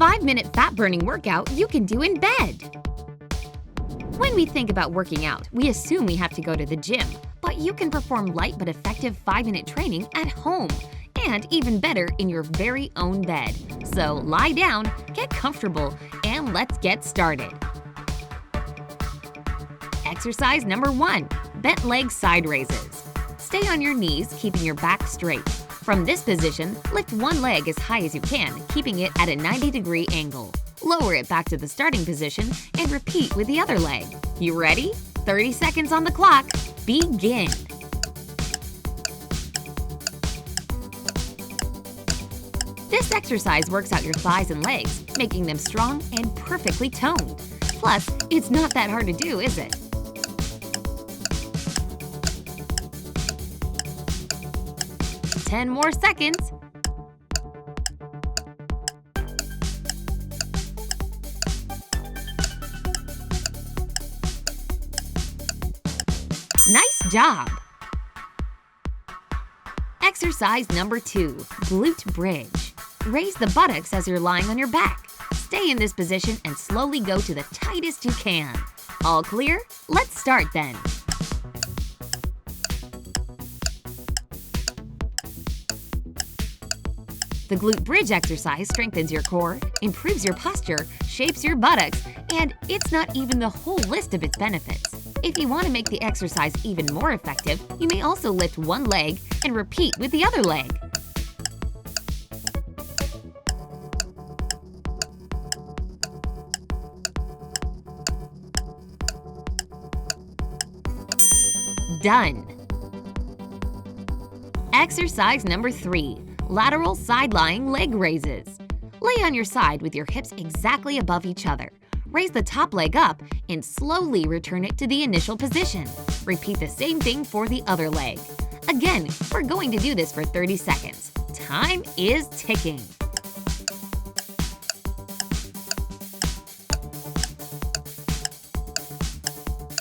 5-minute fat-burning workout you can do in bed. When we think about working out, we assume we have to go to the gym, but you can perform light but effective 5-minute training at home, and even better in your very own bed. So lie down, get comfortable, and let's get started. Exercise number 1, bent leg side raises. Stay on your knees, keeping your back straight. From this position, lift one leg as high as you can, keeping it at a 90-degree angle. Lower it back to the starting position and repeat with the other leg. You ready? 30 seconds on the clock. Begin. This exercise works out your thighs and legs, making them strong and perfectly toned. Plus, it's not that hard to do, is it? Ten more seconds. Nice job! Exercise number 2, glute bridge. Raise the buttocks as you're lying on your back. Stay in this position and slowly go to the tightest you can. All clear? Let's start then. The glute bridge exercise strengthens your core, improves your posture, shapes your buttocks, and it's not even the whole list of its benefits. If you want to make the exercise even more effective, you may also lift one leg and repeat with the other leg. Done! Exercise number 3, lateral side-lying leg raises. Lay on your side with your hips exactly above each other. Raise the top leg up and slowly return it to the initial position. Repeat the same thing for the other leg. Again, we're going to do this for 30 seconds. Time is ticking.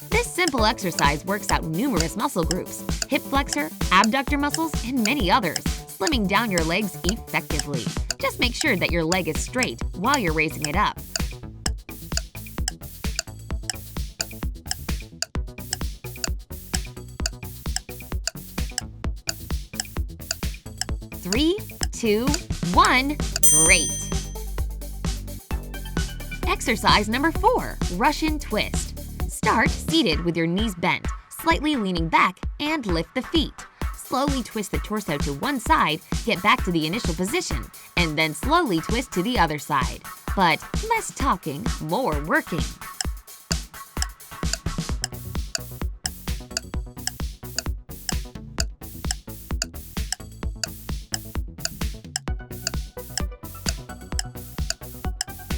This simple exercise works out numerous muscle groups, hip flexor, abductor muscles, and many others, slimming down your legs effectively. Just make sure that your leg is straight while you're raising it up. Three, 2, 1, great! Exercise number 4, Russian twist. Start seated with your knees bent, slightly leaning back, and lift the feet. Slowly twist the torso to one side, get back to the initial position, and then slowly twist to the other side. But less talking, more working.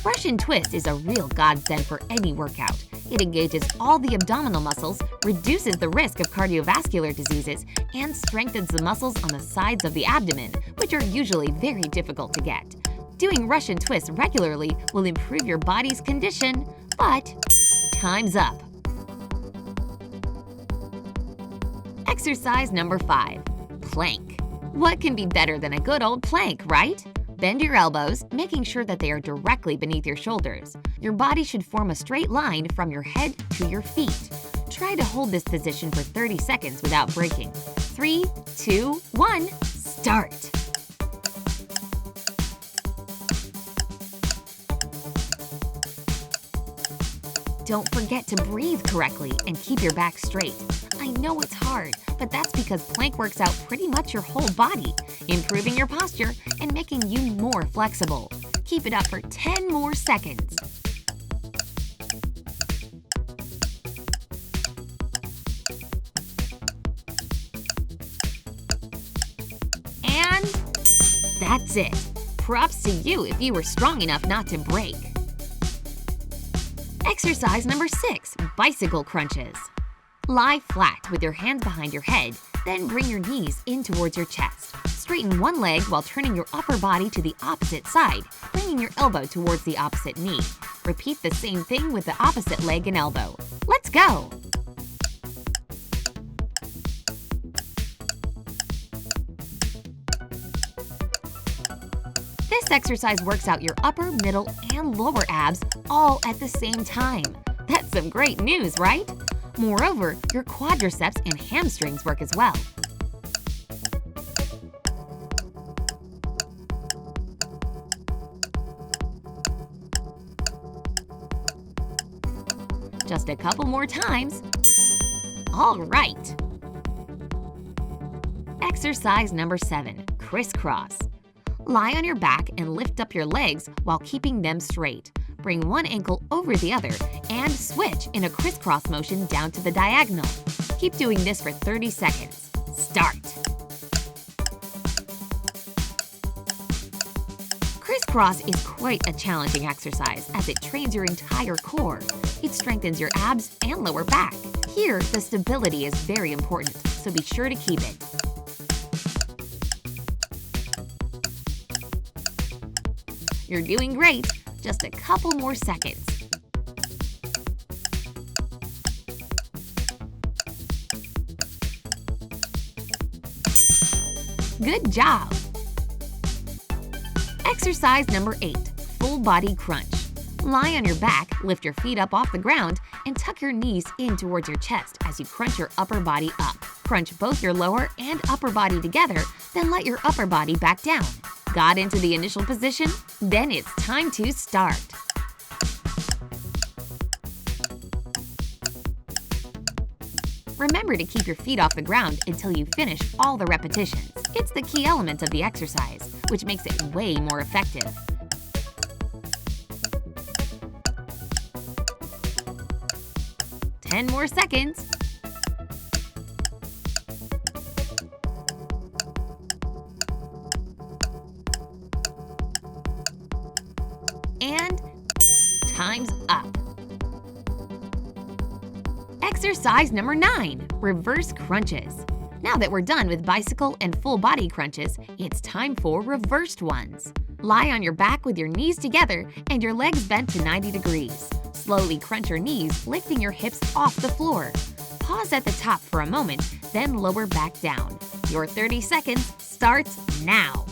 Russian twist is a real godsend for any workout. It engages all the abdominal muscles, reduces the risk of cardiovascular diseases, and strengthens the muscles on the sides of the abdomen, which are usually very difficult to get. Doing Russian twists regularly will improve your body's condition, but time's up. Exercise number 5, plank. What can be better than a good old plank, right? Bend your elbows, making sure that they are directly beneath your shoulders. Your body should form a straight line from your head to your feet. Try to hold this position for 30 seconds without breaking. 3, 2, 1, start! Don't forget to breathe correctly and keep your back straight. I know it's hard, but that's because plank works out pretty much your whole body, improving your posture and making you more flexible. Keep it up for 10 more seconds. And that's it. Props to you if you were strong enough not to break. Exercise number 6, bicycle crunches. Lie flat with your hands behind your head, then bring your knees in towards your chest. Straighten one leg while turning your upper body to the opposite side, bringing your elbow towards the opposite knee. Repeat the same thing with the opposite leg and elbow. Let's go! This exercise works out your upper, middle, and lower abs all at the same time. That's some great news, right? Moreover, your quadriceps and hamstrings work as well. Just a couple more times. All right. Exercise number 7, crisscross. Lie on your back and lift up your legs while keeping them straight. Bring one ankle over the other and switch in a crisscross motion down to the diagonal. Keep doing this for 30 seconds. Start! Crisscross is quite a challenging exercise as it trains your entire core. It strengthens your abs and lower back. Here, the stability is very important, so be sure to keep it. You're doing great! Just a couple more seconds. Good job! Exercise number 8, full body crunch. Lie on your back, lift your feet up off the ground, and tuck your knees in towards your chest as you crunch your upper body up. Crunch both your lower and upper body together, then let your upper body back down. Got into the initial position? Then it's time to start. Remember to keep your feet off the ground until you finish all the repetitions. It's the key element of the exercise, which makes it way more effective. Ten more seconds. And time's up. Exercise number 9, reverse crunches. Now that we're done with bicycle and full body crunches, it's time for reversed ones. Lie on your back with your knees together and your legs bent to 90 degrees. Slowly crunch your knees, lifting your hips off the floor. Pause at the top for a moment, then lower back down. Your 30 seconds starts now.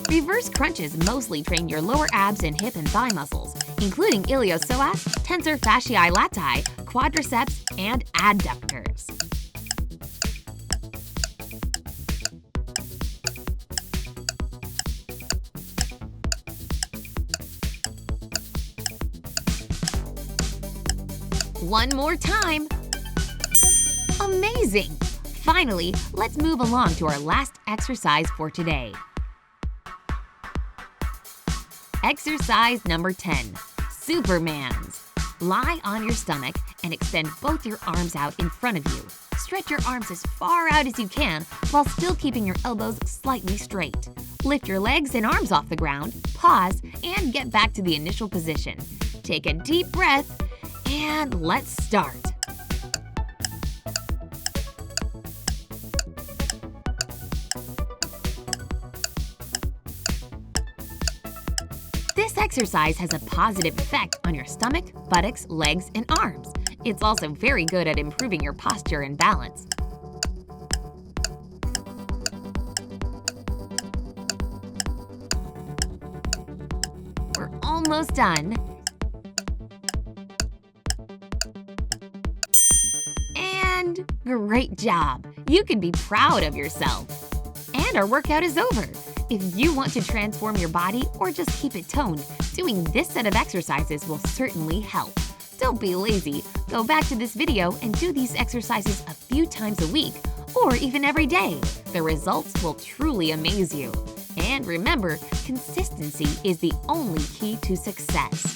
Reverse crunches mostly train your lower abs and hip and thigh muscles, including iliopsoas, tensor fasciae latae, quadriceps, and adductors. One more time. Amazing! Finally, let's move along to our last exercise for today. Exercise number 10, Supermans. Lie on your stomach and extend both your arms out in front of you. Stretch your arms as far out as you can while still keeping your elbows slightly straight. Lift your legs and arms off the ground, pause, and get back to the initial position. Take a deep breath, and let's start. This exercise has a positive effect on your stomach, buttocks, legs, and arms. It's also very good at improving your posture and balance. We're almost done. And great job! You can be proud of yourself. And our workout is over. If you want to transform your body or just keep it toned, doing this set of exercises will certainly help. Don't be lazy. Go back to this video and do these exercises a few times a week or even every day. The results will truly amaze you. And remember, consistency is the only key to success.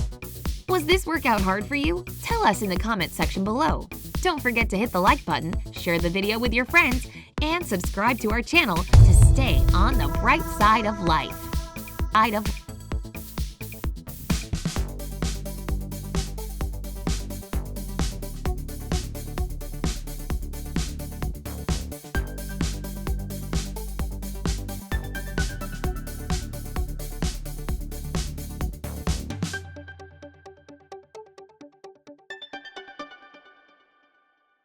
Was this workout hard for you? Tell us in the comment section below. Don't forget to hit the like button, share the video with your friends, and subscribe to our channel to stay on the bright side of life.